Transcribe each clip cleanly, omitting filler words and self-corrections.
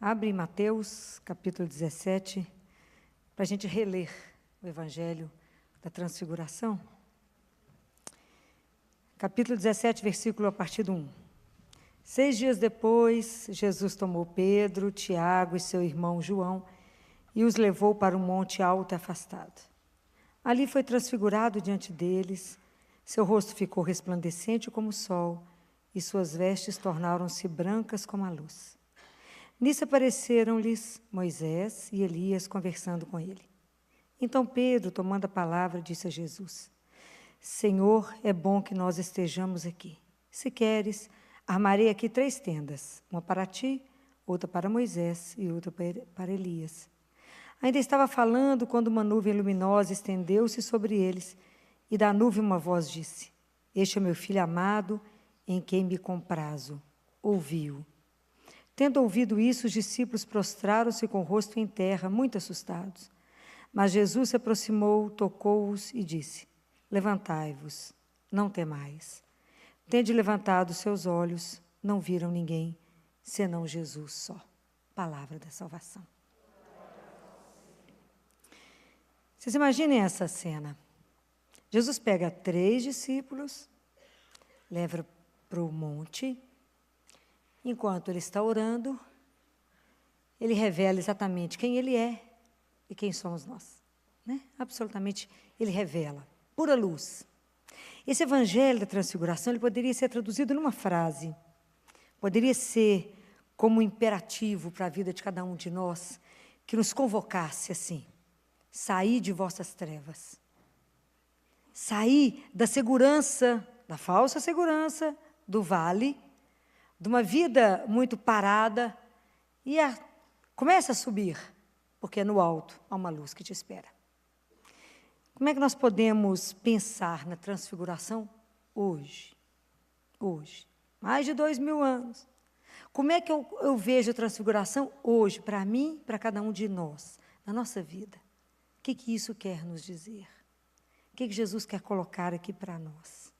Abre em Mateus, capítulo 17, para a gente reler o Evangelho da Transfiguração. Capítulo 17, versículo a partir do 1. 6 dias depois, Jesus tomou Pedro, Tiago e seu irmão João e os levou para um monte alto e afastado. Ali foi transfigurado diante deles, seu rosto ficou resplandecente como o sol e suas vestes tornaram-se brancas como a luz. Nisso apareceram-lhes Moisés e Elias conversando com ele. Então Pedro, tomando a palavra, disse a Jesus: Senhor, é bom que nós estejamos aqui. Se queres, armarei aqui 3 tendas, uma para ti, outra para Moisés e outra para Elias. Ainda estava falando quando uma nuvem luminosa estendeu-se sobre eles, e da nuvem uma voz disse: Este é meu filho amado, em quem me comprazo. Ouvi-o. Tendo ouvido isso, os discípulos prostraram-se com o rosto em terra, muito assustados. Mas Jesus se aproximou, tocou-os e disse: Levantai-vos, não temais. Tende levantado os seus olhos, não viram ninguém, senão Jesus só. Palavra da salvação. Vocês imaginem essa cena. Jesus pega 3 discípulos, leva para o monte. Enquanto ele está orando, ele revela exatamente quem ele é e quem somos nós. Né? Absolutamente, ele revela. Pura luz. Esse evangelho da transfiguração ele poderia ser traduzido numa frase. Poderia ser como um imperativo para a vida de cada um de nós, que nos convocasse assim: saí de vossas trevas. Saí da segurança, da falsa segurança, do vale, de uma vida muito parada, e começa a subir, porque no alto há uma luz que te espera. Como é que nós podemos pensar na transfiguração hoje? Hoje, mais de 2000 anos. Como é que eu vejo a transfiguração hoje, para mim, para cada um de nós, na nossa vida? O que isso quer nos dizer? O que Jesus quer colocar aqui para nós?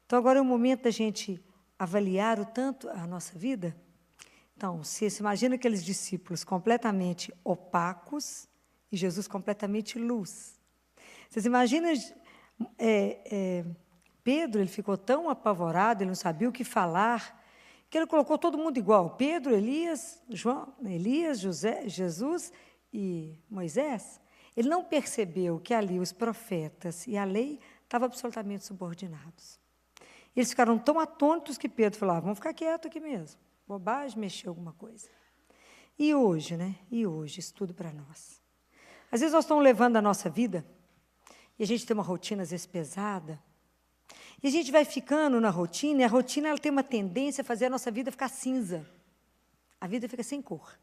Então, agora é o momento da gente avaliar o tanto a nossa vida. Então, se imagina aqueles discípulos completamente opacos e Jesus completamente luz. Vocês imaginam, Pedro, ele ficou tão apavorado, ele não sabia o que falar, que ele colocou todo mundo igual. Pedro, Elias, Jesus e Moisés. Ele não percebeu que ali os profetas e a lei estavam absolutamente subordinados. Eles ficaram tão atônitos que Pedro falou: vamos ficar quietos aqui mesmo. Bobagem, mexer alguma coisa. E hoje, né? E hoje, isso tudo para nós. Às vezes nós estamos levando a nossa vida, e a gente tem uma rotina às vezes pesada, e a gente vai ficando na rotina, e a rotina ela tem uma tendência a fazer a nossa vida ficar cinza. A vida fica sem cor.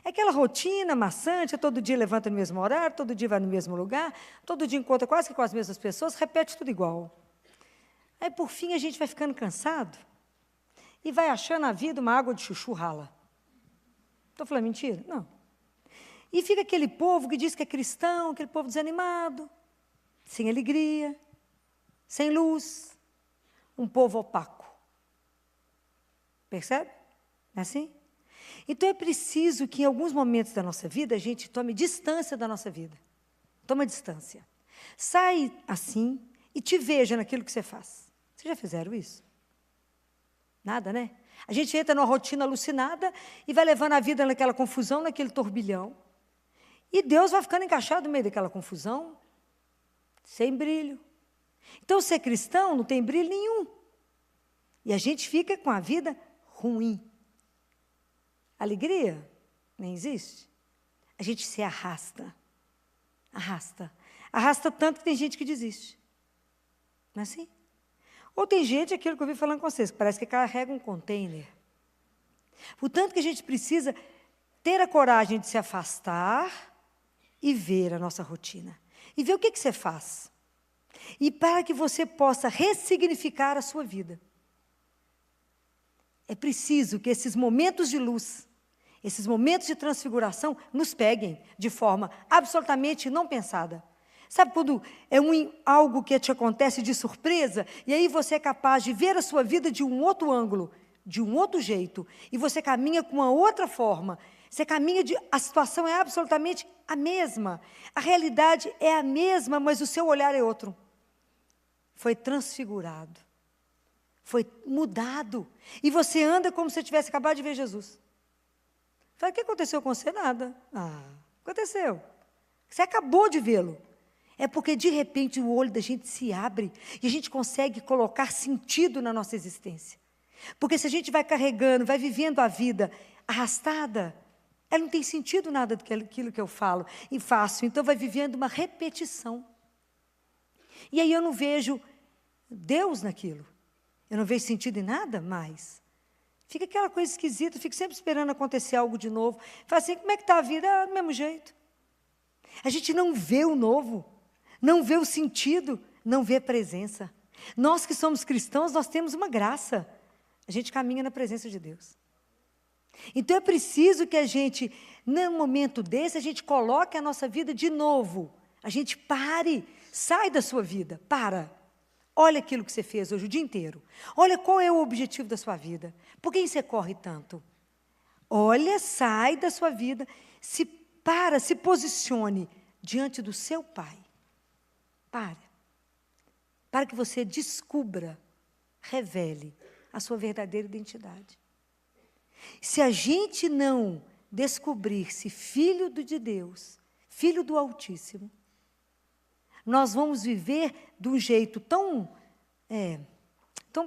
É aquela rotina maçante, todo dia levanta no mesmo horário, todo dia vai no mesmo lugar, todo dia encontra quase que com as mesmas pessoas, repete tudo igual. Aí, por fim, a gente vai ficando cansado e vai achando a vida uma água de chuchu rala. Estou falando mentira? Não. E fica aquele povo que diz que é cristão, aquele povo desanimado, sem alegria, sem luz, um povo opaco. Percebe? É assim? Então, é preciso que, em alguns momentos da nossa vida, a gente tome distância da nossa vida. Toma distância. Sai assim e te veja naquilo que você faz. Vocês já fizeram isso? Nada, né? A gente entra numa rotina alucinada e vai levando a vida naquela confusão, naquele turbilhão. E Deus vai ficando encaixado no meio daquela confusão, sem brilho. Então, ser cristão não tem brilho nenhum. E a gente fica com a vida ruim. Alegria nem existe. A gente se arrasta. Arrasta. Arrasta tanto que tem gente que desiste. Não é assim? Ou tem gente, aquilo que eu vi falando com vocês, que parece que carrega um container. Portanto, que a gente precisa ter a coragem de se afastar e ver a nossa rotina. E ver o que você faz. E para que você possa ressignificar a sua vida. É preciso que esses momentos de luz, esses momentos de transfiguração, nos peguem de forma absolutamente não pensada. Sabe quando é algo que te acontece de surpresa, e aí você é capaz de ver a sua vida de um outro ângulo, de um outro jeito, e você caminha com uma outra forma. Você caminha a situação é absolutamente a mesma. A realidade é a mesma, mas o seu olhar é outro. Foi transfigurado. Foi mudado. E você anda como se tivesse acabado de ver Jesus. Fala, o que aconteceu com você? Nada. Aconteceu. Você acabou de vê-lo. É porque, de repente, o olho da gente se abre e a gente consegue colocar sentido na nossa existência. Porque se a gente vai carregando, vai vivendo a vida arrastada, ela não tem sentido nada daquilo que eu falo e faço. Então, vai vivendo uma repetição. E aí eu não vejo Deus naquilo. Eu não vejo sentido em nada mais. Fica aquela coisa esquisita, fico sempre esperando acontecer algo de novo. Fala assim, como é que está a vida? Do mesmo jeito. A gente não vê o novo, não vê o sentido, não vê a presença. Nós que somos cristãos, nós temos uma graça. A gente caminha na presença de Deus. Então é preciso que a gente, num momento desse, a gente coloque a nossa vida de novo. A gente pare, sai da sua vida, para. Olha aquilo que você fez hoje o dia inteiro. Olha qual é o objetivo da sua vida. Por que você corre tanto? Olha, sai da sua vida, se posicione diante do seu Pai. Para que você descubra, revele a sua verdadeira identidade. Se a gente não descobrir-se filho de Deus, filho do Altíssimo, nós vamos viver de um jeito tão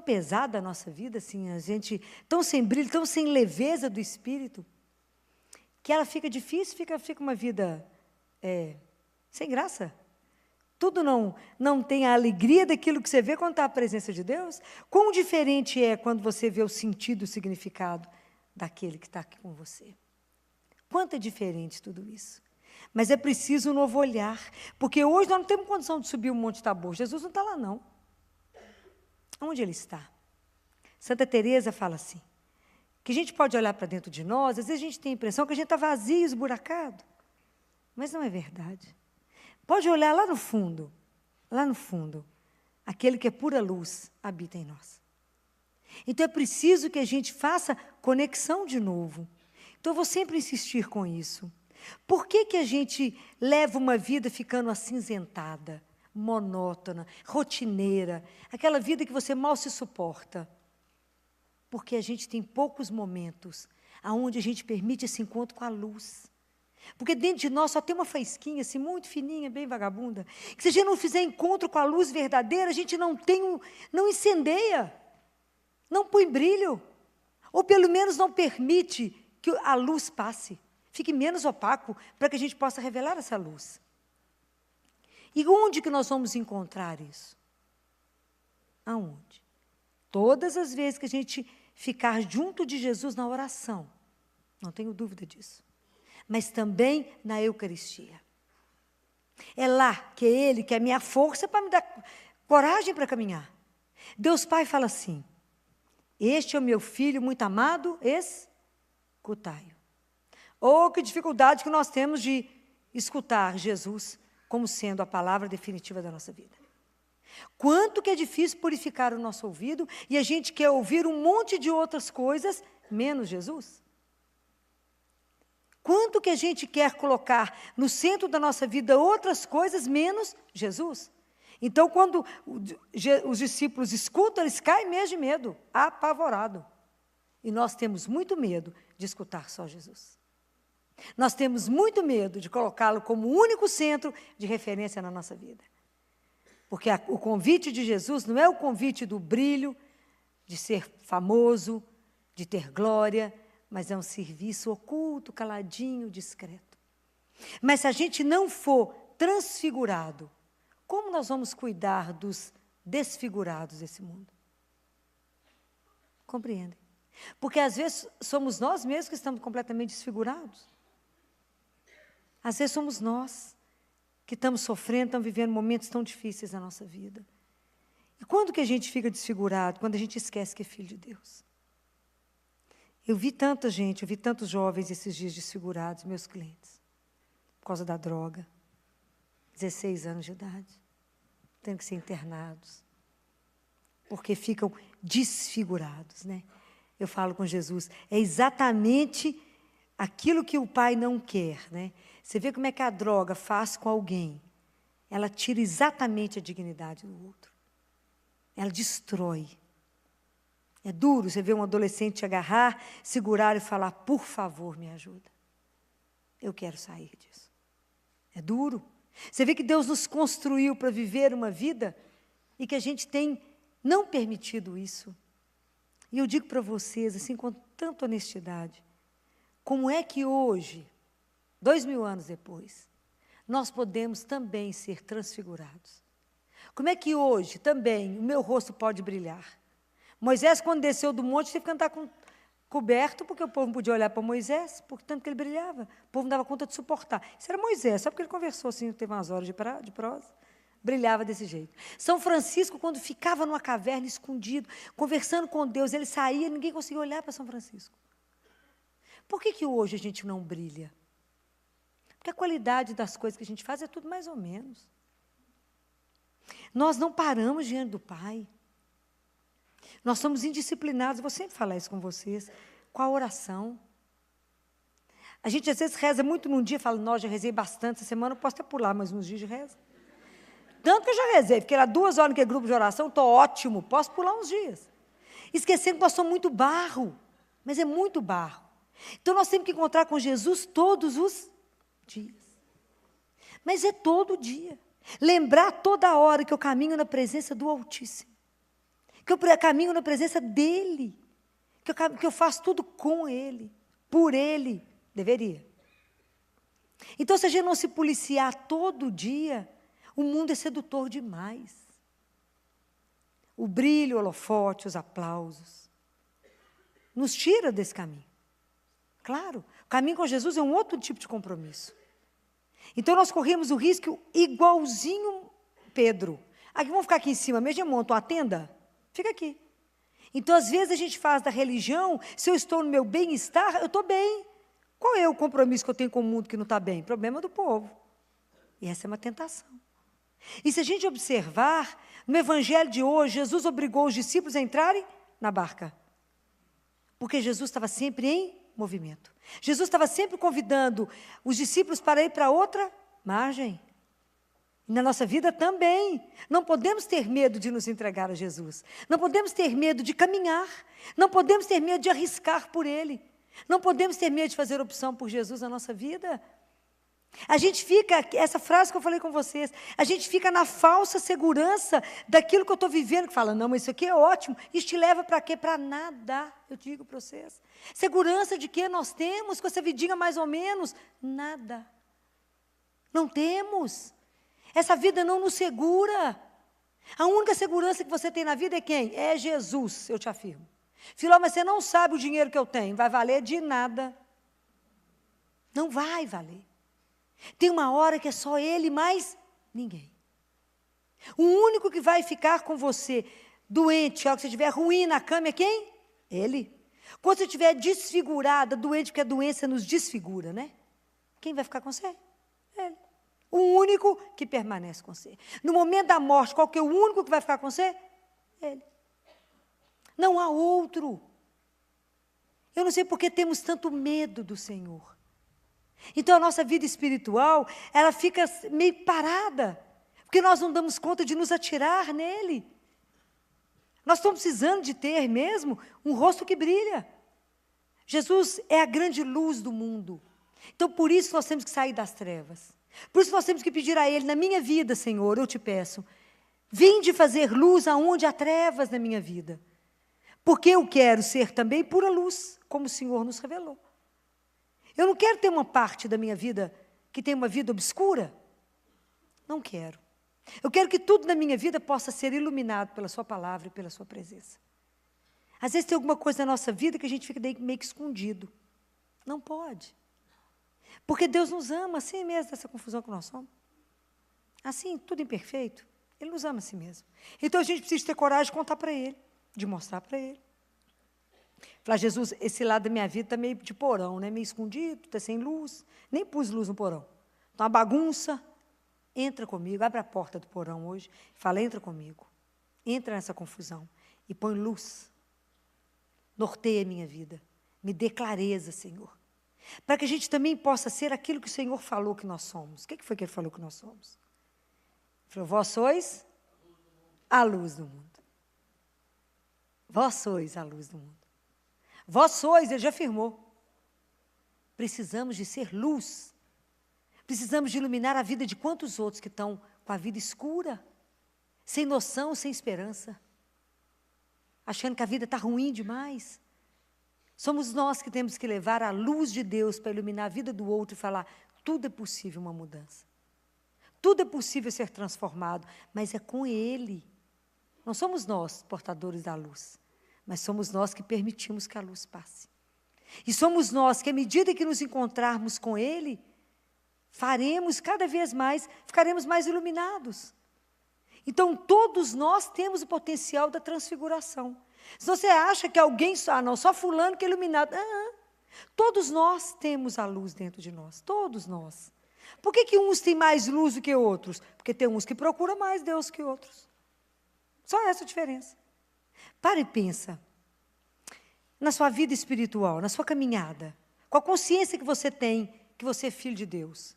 pesado a nossa vida, assim, a gente tão sem brilho, tão sem leveza do espírito, que ela fica difícil, fica uma vida sem graça. Tudo não tem a alegria daquilo que você vê quando está a presença de Deus. Quão diferente é quando você vê o sentido, o significado daquele que está aqui com você. Quanto é diferente tudo isso. Mas é preciso um novo olhar, porque hoje nós não temos condição de subir o Monte Tabor. Jesus não está lá, não. Onde ele está? Santa Teresa fala assim, que a gente pode olhar para dentro de nós, às vezes a gente tem a impressão que a gente está vazio, esburacado. Mas não é verdade. Pode olhar lá no fundo, aquele que é pura luz habita em nós. Então é preciso que a gente faça conexão de novo. Então eu vou sempre insistir com isso. Por que a gente leva uma vida ficando acinzentada, monótona, rotineira, aquela vida que você mal se suporta? Porque a gente tem poucos momentos onde a gente permite esse encontro com a luz. Porque dentro de nós só tem uma faísquinha, assim, muito fininha, bem vagabunda, que se a gente não fizer encontro com a luz verdadeira, a gente não incendeia, não põe brilho, ou pelo menos não permite que a luz passe, fique menos opaco, para que a gente possa revelar essa luz. E onde que nós vamos encontrar isso? Aonde? Todas as vezes que a gente ficar junto de Jesus na oração, não tenho dúvida disso. Mas também na Eucaristia. É lá que é Ele, que é a minha força para me dar coragem para caminhar. Deus Pai fala assim, este é o meu filho muito amado, escutai-o. Oh, que dificuldade que nós temos de escutar Jesus como sendo a palavra definitiva da nossa vida. Quanto que é difícil purificar o nosso ouvido e a gente quer ouvir um monte de outras coisas, menos Jesus. Quanto que a gente quer colocar no centro da nossa vida outras coisas, menos Jesus. Então, quando os discípulos escutam, eles caem mesmo de medo, apavorado. E nós temos muito medo de escutar só Jesus. Nós temos muito medo de colocá-lo como o único centro de referência na nossa vida. Porque o convite de Jesus não é o convite do brilho, de ser famoso, de ter glória, mas é um serviço oculto, caladinho, discreto. Mas se a gente não for transfigurado, como nós vamos cuidar dos desfigurados desse mundo? Compreendem? Porque às vezes somos nós mesmos que estamos completamente desfigurados. Às vezes somos nós que estamos sofrendo, estamos vivendo momentos tão difíceis na nossa vida. E quando que a gente fica desfigurado? Quando a gente esquece que é filho de Deus. Eu vi tanta gente, eu vi tantos jovens esses dias desfigurados, meus clientes, por causa da droga, 16 anos de idade, tendo que ser internados, porque ficam desfigurados, né? eu falo com Jesus, é exatamente aquilo que o Pai não quer, né? Você vê como é que a droga faz com alguém. Ela tira exatamente a dignidade do outro. Ela destrói. É duro você ver um adolescente te agarrar, segurar e falar, por favor, me ajuda. Eu quero sair disso. É duro. Você vê que Deus nos construiu para viver uma vida e que a gente tem não permitido isso. E eu digo para vocês, assim, com tanta honestidade, como é que hoje, 2000 anos depois, nós podemos também ser transfigurados? Como é que hoje também o meu rosto pode brilhar? Moisés, quando desceu do monte, teve que andar coberto, porque o povo não podia olhar para Moisés, porque tanto que ele brilhava. O povo não dava conta de suportar. Isso era Moisés, só porque ele conversou assim, teve umas horas de prosa. Brilhava desse jeito. São Francisco, quando ficava numa caverna, escondido, conversando com Deus, ele saía, ninguém conseguia olhar para São Francisco. Por que hoje a gente não brilha? Porque a qualidade das coisas que a gente faz é tudo mais ou menos. Nós não paramos diante do Pai. Nós somos indisciplinados, vou sempre falar isso com vocês, com a oração. A gente às vezes reza muito num dia, fala, nossa, já rezei bastante essa semana, eu posso até pular mais uns dias de reza. Tanto que eu já rezei, fiquei lá 2 horas naquele grupo de oração, estou ótimo, posso pular uns dias. Esquecendo que nós somos muito barro, mas é muito barro. Então nós temos que encontrar com Jesus todos os dias. Mas é todo dia. Lembrar toda hora que eu caminho na presença do Altíssimo. Que eu caminho na presença dEle. Que eu faço tudo com Ele. Por Ele. Deveria. Então, se a gente não se policiar todo dia, o mundo é sedutor demais. O brilho, o holofote, os aplausos. Nos tira desse caminho. Claro, o caminho com Jesus é um outro tipo de compromisso. Então, nós corremos o risco igualzinho Pedro. Aqui, vamos ficar aqui em cima, mesmo eu monto uma tenda? Fica aqui. Então, às vezes, a gente faz da religião, se eu estou no meu bem-estar, eu estou bem. Qual é o compromisso que eu tenho com o mundo que não está bem? Problema do povo. E essa é uma tentação. E se a gente observar, no evangelho de hoje, Jesus obrigou os discípulos a entrarem na barca. Porque Jesus estava sempre em movimento. Jesus estava sempre convidando os discípulos para ir para outra margem. E na nossa vida também. Não podemos ter medo de nos entregar a Jesus. Não podemos ter medo de caminhar. Não podemos ter medo de arriscar por Ele. Não podemos ter medo de fazer opção por Jesus na nossa vida. A gente fica, essa frase que eu falei com vocês, a gente fica na falsa segurança daquilo que eu estou vivendo, que fala, não, mas isso aqui é ótimo, isso te leva para quê? Para nada, eu digo para vocês. Segurança de que nós temos com essa vidinha mais ou menos? Nada. Não temos. Essa vida não nos segura. A única segurança que você tem na vida é quem? É Jesus, eu te afirmo. Filó, mas você não sabe o dinheiro que eu tenho, vai valer de nada. Não vai valer. Tem uma hora que é só Ele, mais ninguém. O único que vai ficar com você doente, a hora que você estiver ruim na cama, é quem? Ele. Quando você estiver desfigurada, doente, porque a doença nos desfigura, né? Quem vai ficar com você? Ele. O único que permanece com você. No momento da morte, qual que é o único que vai ficar com você? Ele. Não há outro. Eu não sei por que temos tanto medo do Senhor. Então, a nossa vida espiritual, ela fica meio parada, porque nós não damos conta de nos atirar nele. Nós estamos precisando de ter mesmo um rosto que brilha. Jesus é a grande luz do mundo. Então, por isso nós temos que sair das trevas. Por isso nós temos que pedir a Ele, na minha vida, Senhor, eu te peço, vinde fazer luz aonde há trevas na minha vida. Porque eu quero ser também pura luz, como o Senhor nos revelou. Eu não quero ter uma parte da minha vida que tem uma vida obscura. Não quero. Eu quero que tudo na minha vida possa ser iluminado pela sua palavra e pela sua presença. Às vezes tem alguma coisa na nossa vida que a gente fica meio que escondido. Não pode. Porque Deus nos ama assim mesmo, dessa confusão que nós somos. Assim, tudo imperfeito. Ele nos ama assim mesmo. Então a gente precisa ter coragem de contar para Ele, de mostrar para Ele. Falar, Jesus, esse lado da minha vida está meio de porão, né? Meio escondido, está sem luz. Nem pus luz no porão. Está uma bagunça. Entra comigo, abre a porta do porão hoje. Fala, entra comigo. Entra nessa confusão e põe luz. norteia a minha vida. Me dê clareza, Senhor. Para que a gente também possa ser aquilo que o Senhor falou que nós somos. O que foi que Ele falou que nós somos? Ele falou, vós sois a luz do mundo. Vós sois a luz do mundo. Vós sois, Ele já afirmou. Precisamos de ser luz. Precisamos de iluminar a vida de quantos outros que estão com a vida escura, sem noção, sem esperança, achando que a vida está ruim demais. Somos nós que temos que levar a luz de Deus para iluminar a vida do outro e falar, tudo é possível uma mudança. Tudo é possível ser transformado, mas é com Ele. Não somos nós portadores da luz, mas somos nós que permitimos que a luz passe. E somos nós que, à medida que nos encontrarmos com Ele, faremos cada vez mais, ficaremos mais iluminados. Então, todos nós temos o potencial da transfiguração. Se você acha que alguém, só fulano que é iluminado. Todos nós temos a luz dentro de nós, todos nós. Por que uns têm mais luz do que outros? Porque tem uns que procuram mais Deus que outros. Só essa a diferença. Para e pensa. Na sua vida espiritual, na sua caminhada, com a consciência que você tem, que você é filho de Deus.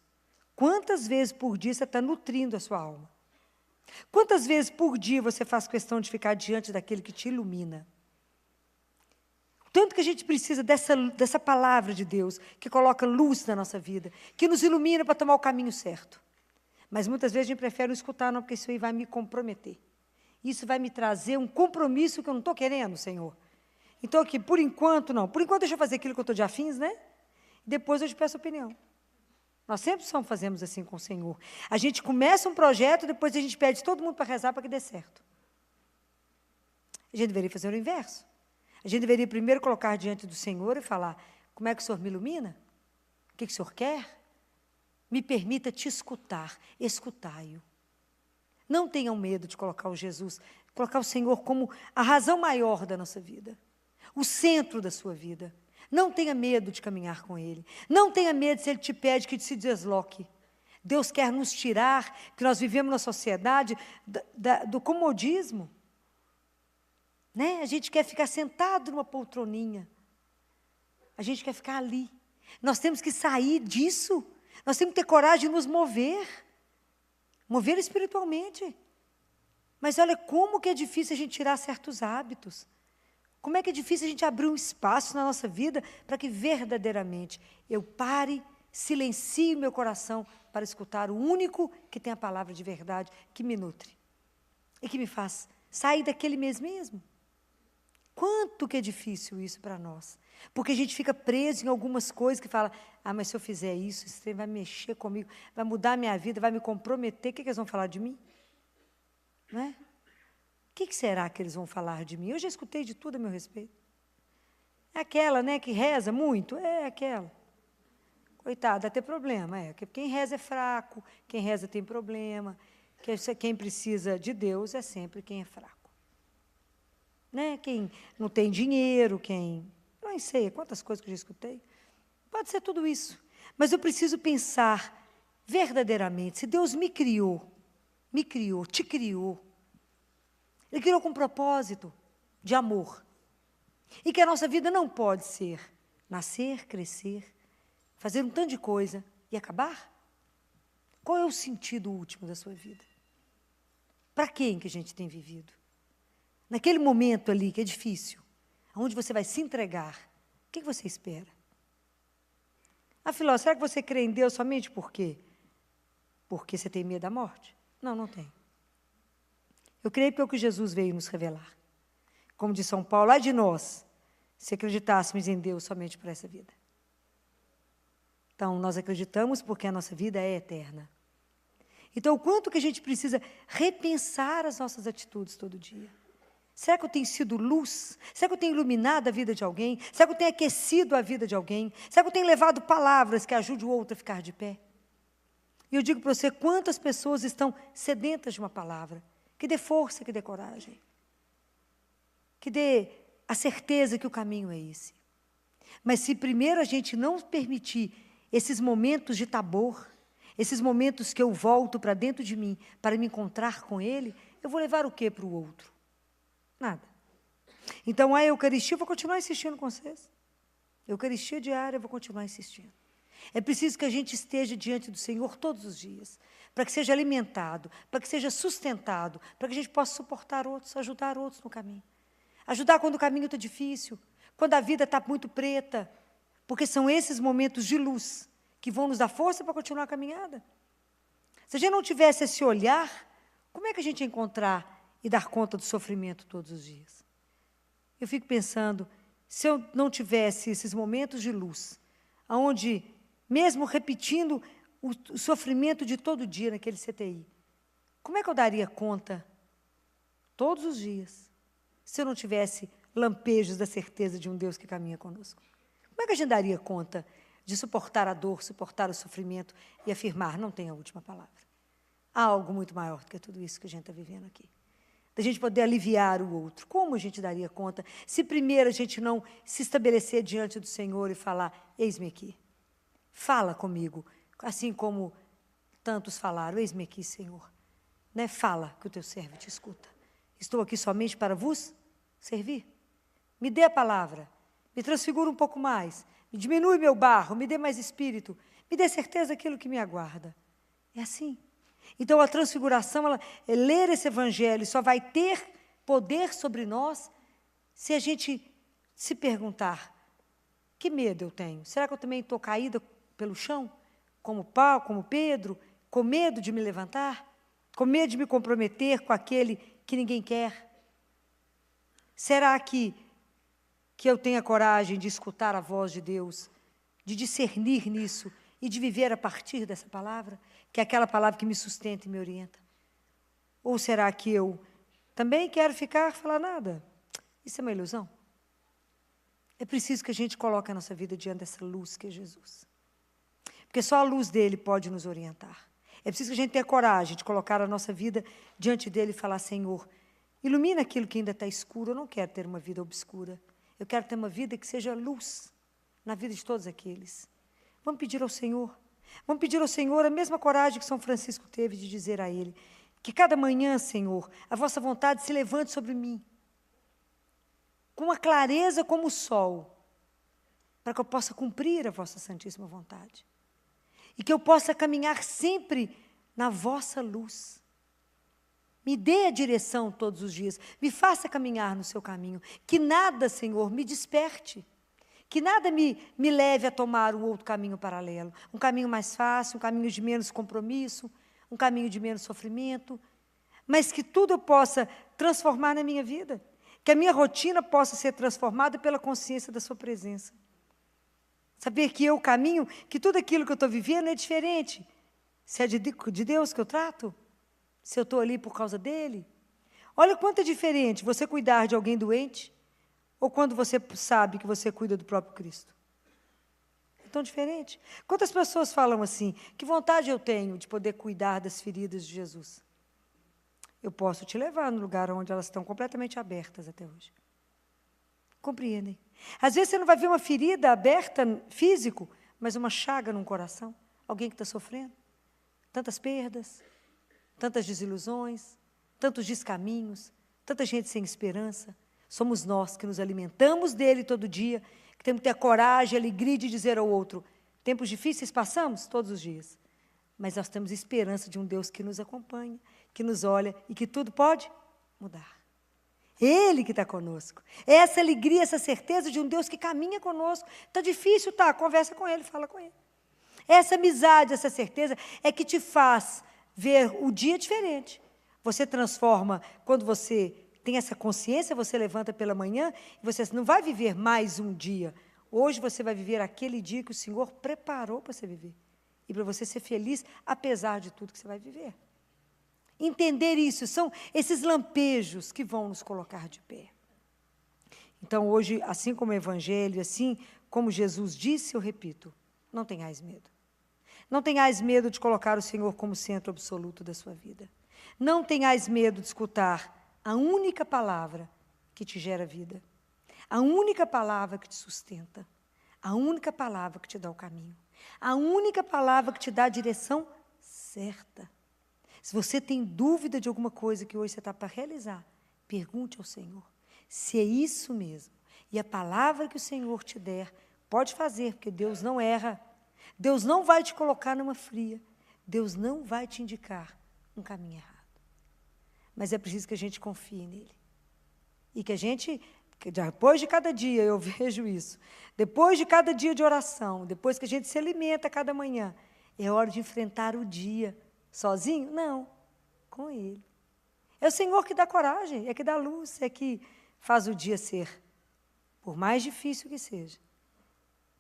Quantas vezes por dia você está nutrindo a sua alma? Quantas vezes por dia você faz questão de ficar diante daquele que te ilumina? Tanto que a gente precisa dessa palavra de Deus, que coloca luz na nossa vida, que nos ilumina para tomar o caminho certo. Mas muitas vezes a gente prefere não escutar, não, porque isso aí vai me comprometer. Isso vai me trazer um compromisso que eu não estou querendo, Senhor. Então, aqui, por enquanto, não. Por enquanto, deixa eu fazer aquilo que eu estou de afins, né? Depois eu te peço opinião. Nós sempre fazemos assim com o Senhor. A gente começa um projeto, depois a gente pede todo mundo para rezar para que dê certo. A gente deveria fazer o inverso. A gente deveria primeiro colocar diante do Senhor e falar, como é que o Senhor me ilumina? O que o Senhor quer? Me permita te escutar, escutai-o. Não tenham medo de colocar o Jesus, colocar o Senhor como a razão maior da nossa vida. O centro da sua vida. Não tenha medo de caminhar com Ele. Não tenha medo se Ele te pede que se desloque. Deus quer nos tirar, que nós vivemos na sociedade do comodismo. Né? A gente quer ficar sentado numa poltroninha. A gente quer ficar ali. Nós temos que sair disso. Nós temos que ter coragem de nos mover. Mover espiritualmente. Mas olha como que é difícil a gente tirar certos hábitos. Como é que é difícil a gente abrir um espaço na nossa vida para que verdadeiramente eu pare, silencie o meu coração para escutar o único que tem a palavra de verdade, que me nutre e que me faz sair daquele mesmo. Quanto que é difícil isso para nós. Porque a gente fica preso em algumas coisas que fala, mas se eu fizer isso vai mexer comigo, vai mudar a minha vida, vai me comprometer, o que eles vão falar de mim? Não é? O que será que eles vão falar de mim? Eu já escutei de tudo a meu respeito. É aquela, né, que reza muito? É aquela. Coitada, vai ter problema. Porque quem reza é fraco, quem reza tem problema, quem precisa de Deus é sempre quem é fraco. Né? Quem não tem dinheiro, quem... Não sei, quantas coisas que eu já escutei. Pode ser tudo isso. Mas eu preciso pensar verdadeiramente, se Deus me criou, te criou, Ele criou com um propósito de amor. E que a nossa vida não pode ser nascer, crescer, fazer um tanto de coisa e acabar. Qual é o sentido último da sua vida? Para quem que a gente tem vivido? Naquele momento ali que é difícil, onde você vai se entregar, o que você espera? Afinal, será que você crê em Deus somente por quê? Porque você tem medo da morte? Não, não tem. Eu creio porque Jesus veio nos revelar. Como diz São Paulo, ai de nós, se acreditássemos em Deus somente por essa vida. Então, nós acreditamos porque a nossa vida é eterna. Então, o quanto que a gente precisa repensar as nossas atitudes todo dia. Será que eu tenho sido luz? Será que eu tenho iluminado a vida de alguém? Será que eu tenho aquecido a vida de alguém? Será que eu tenho levado palavras que ajudem o outro a ficar de pé? E eu digo para você, quantas pessoas estão sedentas de uma palavra? Que dê força, que dê coragem. Que dê a certeza que o caminho é esse. Mas se primeiro a gente não permitir esses momentos de tabor, esses momentos que eu volto para dentro de mim, para me encontrar com Ele, eu vou levar o quê para o outro? Nada. Então, a Eucaristia, eu vou continuar insistindo com vocês. Eucaristia diária, eu vou continuar insistindo. É preciso que a gente esteja diante do Senhor todos os dias, para que seja alimentado, para que seja sustentado, para que a gente possa suportar outros, ajudar outros no caminho. Ajudar quando o caminho está difícil, quando a vida está muito preta, porque são esses momentos de luz que vão nos dar força para continuar a caminhada. Se a gente não tivesse esse olhar, como é que a gente ia encontrar e dar conta do sofrimento todos os dias? Eu fico pensando, se eu não tivesse esses momentos de luz, onde, mesmo repetindo o sofrimento de todo dia naquele CTI, como é que eu daria conta, todos os dias, se eu não tivesse lampejos da certeza de um Deus que caminha conosco? Como é que a gente daria conta de suportar a dor, suportar o sofrimento e afirmar, não tem a última palavra? Há algo muito maior do que tudo isso que a gente está vivendo aqui. Da gente poder aliviar o outro. Como a gente daria conta se primeiro a gente não se estabelecer diante do Senhor e falar, eis-me aqui, fala comigo, assim como tantos falaram, eis-me aqui, Senhor. Né? Fala, que o teu servo te escuta. Estou aqui somente para vos servir. Me dê a palavra, me transfigura um pouco mais, me diminui meu barro, me dê mais espírito, me dê certeza daquilo que me aguarda. É assim. Então, a transfiguração, ler esse evangelho só vai ter poder sobre nós se a gente se perguntar, que medo eu tenho? Será que eu também estou caída pelo chão, como Paulo, como Pedro, com medo de me levantar? Com medo de me comprometer com aquele que ninguém quer? Será que eu tenho a coragem de escutar a voz de Deus, de discernir nisso e de viver a partir dessa palavra, que é aquela palavra que me sustenta e me orienta? Ou será que eu também quero falar nada? Isso é uma ilusão. É preciso que a gente coloque a nossa vida diante dessa luz que é Jesus. Porque só a luz dele pode nos orientar. É preciso que a gente tenha coragem de colocar a nossa vida diante dele e falar, Senhor, ilumina aquilo que ainda está escuro. Eu não quero ter uma vida obscura. Eu quero ter uma vida que seja luz na vida de todos aqueles. Vamos pedir ao Senhor. Vamos pedir ao Senhor a mesma coragem que São Francisco teve de dizer a ele, que cada manhã, Senhor, a vossa vontade se levante sobre mim, com uma clareza como o sol, para que eu possa cumprir a vossa santíssima vontade. E que eu possa caminhar sempre na vossa luz. Me dê a direção todos os dias, me faça caminhar no seu caminho, que nada, Senhor, me desperte, que nada me leve a tomar um outro caminho paralelo, um caminho mais fácil, um caminho de menos compromisso, um caminho de menos sofrimento, mas que tudo eu possa transformar na minha vida, que a minha rotina possa ser transformada pela consciência da sua presença. Saber que eu caminho, que tudo aquilo que eu estou vivendo é diferente. Se é de Deus que eu trato, se eu estou ali por causa dele. Olha quanto é diferente você cuidar de alguém doente, ou quando você sabe que você cuida do próprio Cristo. É tão diferente. Quantas pessoas falam assim, que vontade eu tenho de poder cuidar das feridas de Jesus? Eu posso te levar no lugar onde elas estão completamente abertas até hoje. Compreendem? Às vezes você não vai ver uma ferida aberta físico, mas uma chaga num coração. Alguém que está sofrendo. Tantas perdas, tantas desilusões, tantos descaminhos, tanta gente sem esperança. Somos nós que nos alimentamos dele todo dia, que temos que ter a coragem, a alegria de dizer ao outro, tempos difíceis passamos todos os dias, mas nós temos esperança de um Deus que nos acompanha, que nos olha e que tudo pode mudar. Ele que está conosco. É essa alegria, essa certeza de um Deus que caminha conosco. Está difícil, tá? Conversa com Ele, fala com Ele. Essa amizade, essa certeza é que te faz ver o dia diferente. Você transforma, quando você tem essa consciência, você levanta pela manhã e você não vai viver mais um dia. Hoje você vai viver aquele dia que o Senhor preparou para você viver. E para você ser feliz, apesar de tudo que você vai viver. Entender isso, são esses lampejos que vão nos colocar de pé. Então, hoje, assim como o Evangelho, assim como Jesus disse, eu repito, não tenhais medo. Não tenhais medo de colocar o Senhor como centro absoluto da sua vida. Não tenhais medo de escutar a única palavra que te gera vida. A única palavra que te sustenta. A única palavra que te dá o caminho. A única palavra que te dá a direção certa. Se você tem dúvida de alguma coisa que hoje você está para realizar, pergunte ao Senhor. Se é isso mesmo, e a palavra que o Senhor te der, pode fazer, porque Deus não erra. Deus não vai te colocar numa fria. Deus não vai te indicar um caminho errado. Mas é preciso que a gente confie nele. E que a gente, depois de cada dia, eu vejo isso, depois de cada dia de oração, depois que a gente se alimenta cada manhã, é hora de enfrentar o dia. Sozinho? Não, com ele. É o Senhor que dá coragem, é que dá luz, é que faz o dia ser, por mais difícil que seja,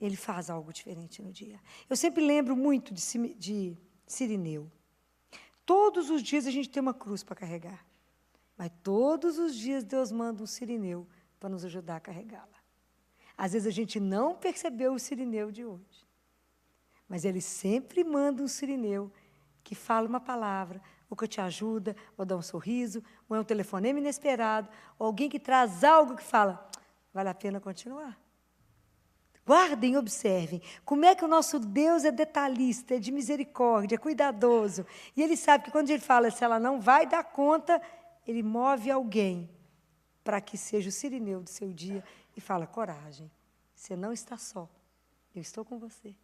ele faz algo diferente no dia. Eu sempre lembro muito de Cirineu. Todos os dias a gente tem uma cruz para carregar, mas todos os dias Deus manda um Cirineu para nos ajudar a carregá-la. Às vezes a gente não percebeu o Cirineu de hoje, mas ele sempre manda um Cirineu que fala uma palavra, ou que te ajuda, ou dá um sorriso, ou é um telefonema inesperado, ou alguém que traz algo que fala, vale a pena continuar. Guardem, observem, como é que o nosso Deus é detalhista, é de misericórdia, é cuidadoso. E ele sabe que quando ele fala, se ela não vai dar conta, ele move alguém para que seja o Cirineu do seu dia e fala, coragem, você não está só, eu estou com você.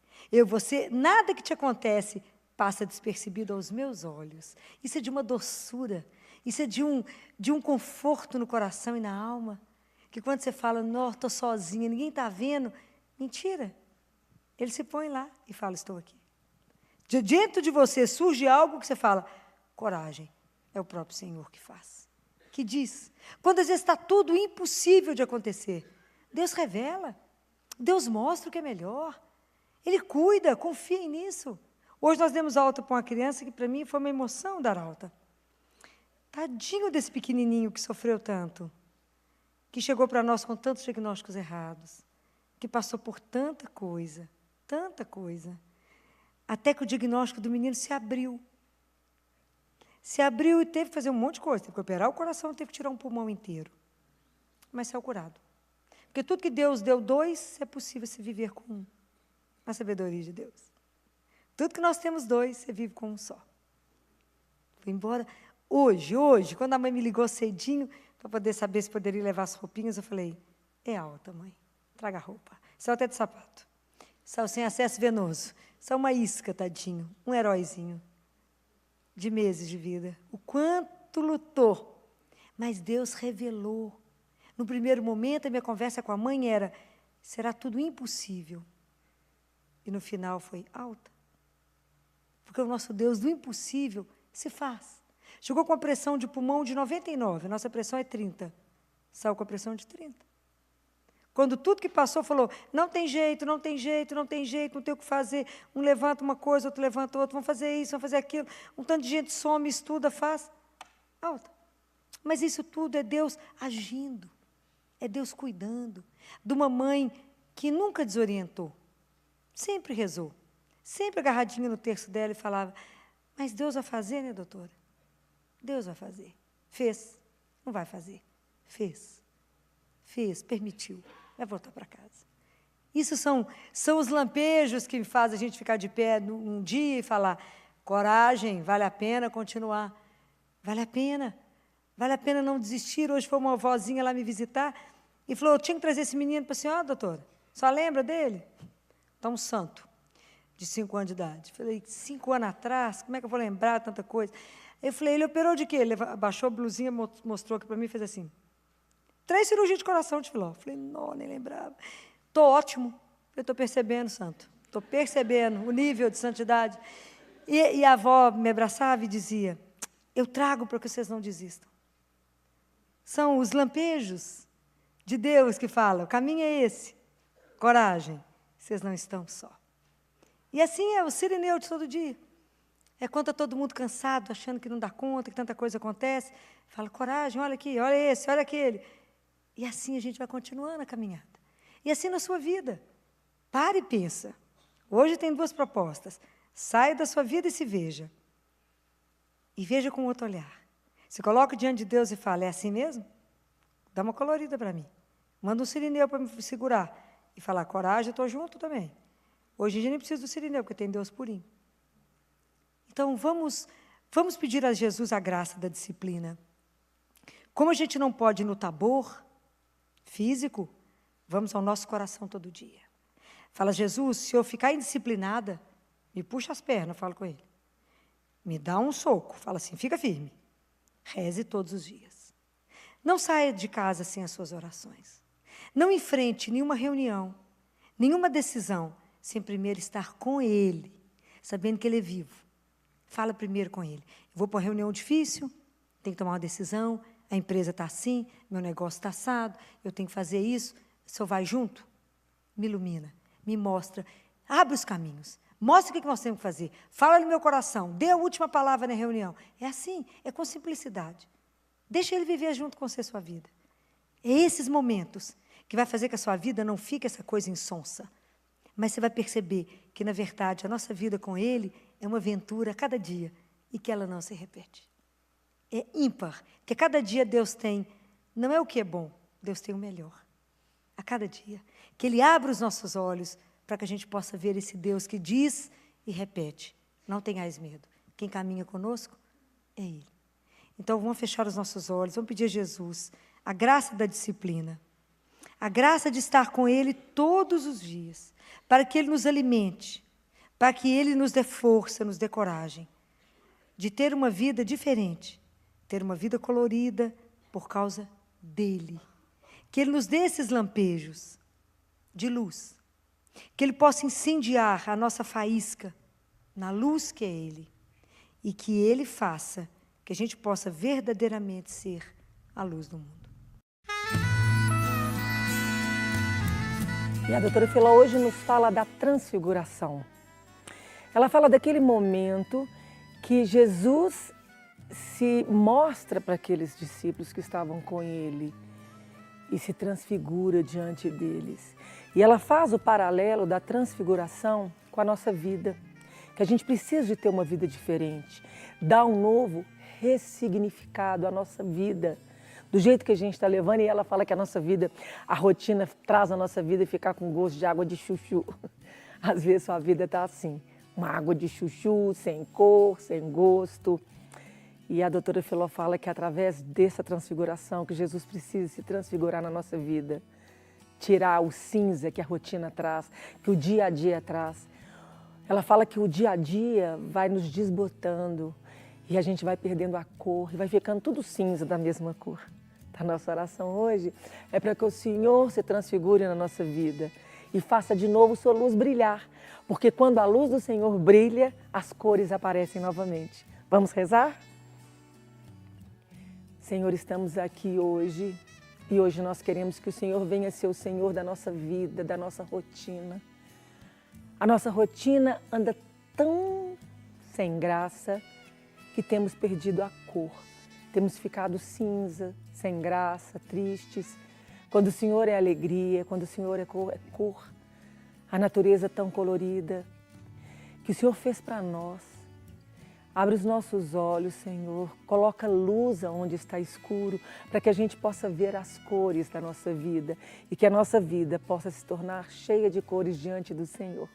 Nada que te acontece passa despercebido aos meus olhos. Isso é de uma doçura, isso é de um conforto no coração e na alma, que quando você fala, não, estou sozinha, ninguém está vendo, mentira. Ele se põe lá e fala, estou aqui. Dentro de você surge algo que você fala, coragem, é o próprio Senhor que faz, que diz. Quando às vezes está tudo impossível de acontecer, Deus revela, Deus mostra o que é melhor, Ele cuida, confiem nisso. Hoje nós demos alta para uma criança que, para mim, foi uma emoção dar alta. Tadinho desse pequenininho que sofreu tanto, que chegou para nós com tantos diagnósticos errados, que passou por tanta coisa, até que o diagnóstico do menino se abriu. Se abriu e teve que fazer um monte de coisa, teve que operar o coração, teve que tirar um pulmão inteiro. Mas saiu curado. Porque tudo que Deus deu 2, é possível se viver com 1. A sabedoria de Deus. Tudo que nós temos 2, você vive com 1 só. Fui embora. Hoje, quando a mãe me ligou cedinho, para poder saber se poderia levar as roupinhas, eu falei, é alta, mãe, traga a roupa. Saiu até de sapato. Saiu sem acesso venoso. Saiu uma isca, tadinho, um heróizinho. De meses de vida. O quanto lutou. Mas Deus revelou. No primeiro momento, a minha conversa com a mãe era, será tudo impossível. E no final foi alta. Porque o nosso Deus do impossível se faz. Chegou com a pressão de pulmão de 99, a nossa pressão é 30. Saiu com a pressão de 30. Quando tudo que passou falou, não tem jeito, não tem o que fazer. Um levanta uma coisa, outro levanta outra, vamos fazer isso, vamos fazer aquilo. Um tanto de gente some, estuda, faz. Alta. Mas isso tudo é Deus agindo, é Deus cuidando. De uma mãe que nunca desorientou, sempre rezou. Sempre agarradinha no terço dela e falava, mas Deus vai fazer, né, doutora? Deus vai fazer. Fez. Não vai fazer. Fez. Permitiu. Vai voltar para casa. Isso são os lampejos que fazem a gente ficar de pé um dia e falar, coragem, vale a pena continuar. Vale a pena não desistir. Hoje foi uma vozinha lá me visitar e falou, eu tinha que trazer esse menino para a senhora, doutora. Só lembra dele? Está um santo. De 5 anos de idade. Falei, 5 anos atrás, como é que eu vou lembrar tanta coisa? Eu falei, ele operou de quê? Ele abaixou a blusinha, mostrou aqui para mim e fez assim, 3 cirurgias de coração de filó. Falei, não, nem lembrava. Estou ótimo. Eu estou percebendo, santo. Estou percebendo o nível de santidade. E a avó me abraçava e dizia, eu trago para que vocês não desistam. São os lampejos de Deus que falam, o caminho é esse. Coragem, vocês não estão só. E assim é o Cirineu de todo dia. É quando está todo mundo cansado, achando que não dá conta, que tanta coisa acontece. Fala, coragem, olha aqui, olha esse, olha aquele. E assim a gente vai continuando a caminhada. E assim na sua vida. Pare e pensa. Hoje tem 2 propostas. Saia da sua vida e se veja. E veja com outro olhar. Se coloca diante de Deus e fala, é assim mesmo? Dá uma colorida para mim. Manda um Cirineu para me segurar. E falar, coragem, eu estou junto também. Hoje em dia nem preciso do Cirineu, porque tem Deus purinho. Então, vamos pedir a Jesus a graça da disciplina. Como a gente não pode ir no Tabor, físico, vamos ao nosso coração todo dia. Fala, Jesus, se eu ficar indisciplinada, me puxa as pernas, falo com ele. Me dá um soco, fala assim, fica firme. Reze todos os dias. Não saia de casa sem as suas orações. Não enfrente nenhuma reunião, nenhuma decisão, sem primeiro estar com ele, sabendo que ele é vivo. Fala primeiro com ele. Eu vou para uma reunião difícil, tenho que tomar uma decisão, a empresa está assim, meu negócio está assado, eu tenho que fazer isso. O senhor vai junto? Me ilumina, me mostra, abre os caminhos, mostra o que nós temos que fazer, fala no meu coração, dê a última palavra na reunião. É assim, é com simplicidade. Deixa ele viver junto com você a sua vida. É esses momentos que vai fazer que a sua vida não fique essa coisa insonsa. Mas você vai perceber que, na verdade, a nossa vida com ele é uma aventura a cada dia e que ela não se repete. É ímpar, que cada dia Deus tem, não é o que é bom, Deus tem o melhor. A cada dia. Que ele abra os nossos olhos para que a gente possa ver esse Deus que diz e repete. Não tenhais medo. Quem caminha conosco é ele. Então, vamos fechar os nossos olhos, vamos pedir a Jesus a graça da disciplina, a graça de estar com ele todos os dias, para que ele nos alimente, para que ele nos dê força, nos dê coragem, de ter uma vida diferente, ter uma vida colorida por causa dele. Que ele nos dê esses lampejos de luz, que ele possa incendiar a nossa faísca na luz que é ele, e que ele faça que a gente possa verdadeiramente ser a luz do mundo. E a doutora Filó hoje nos fala da transfiguração. Ela fala daquele momento que Jesus se mostra para aqueles discípulos que estavam com ele e se transfigura diante deles. E ela faz o paralelo da transfiguração com a nossa vida, que a gente precisa de ter uma vida diferente, dar um novo ressignificado à nossa vida, do jeito que a gente está levando. E ela fala que a nossa vida, a rotina traz a nossa vida ficar com gosto de água de chuchu. Às vezes sua vida está assim, uma água de chuchu, sem cor, sem gosto. E a doutora Filó fala que através dessa transfiguração, que Jesus precisa se transfigurar na nossa vida, tirar o cinza que a rotina traz, que o dia a dia traz. Ela fala que o dia a dia vai nos desbotando e a gente vai perdendo a cor e vai ficando tudo cinza da mesma cor. A nossa oração hoje é para que o Senhor se transfigure na nossa vida e faça de novo sua luz brilhar, porque quando a luz do Senhor brilha, as cores aparecem novamente. Vamos rezar? Senhor, estamos aqui hoje e hoje nós queremos que o Senhor venha ser o Senhor da nossa vida, da nossa rotina. A nossa rotina anda tão sem graça que temos perdido a cor. Temos ficado cinza, sem graça, tristes. Quando o Senhor é alegria, quando o Senhor é cor, a natureza tão colorida que o Senhor fez para nós. Abre os nossos olhos, Senhor, coloca luz aonde está escuro, para que a gente possa ver as cores da nossa vida e que a nossa vida possa se tornar cheia de cores diante do Senhor.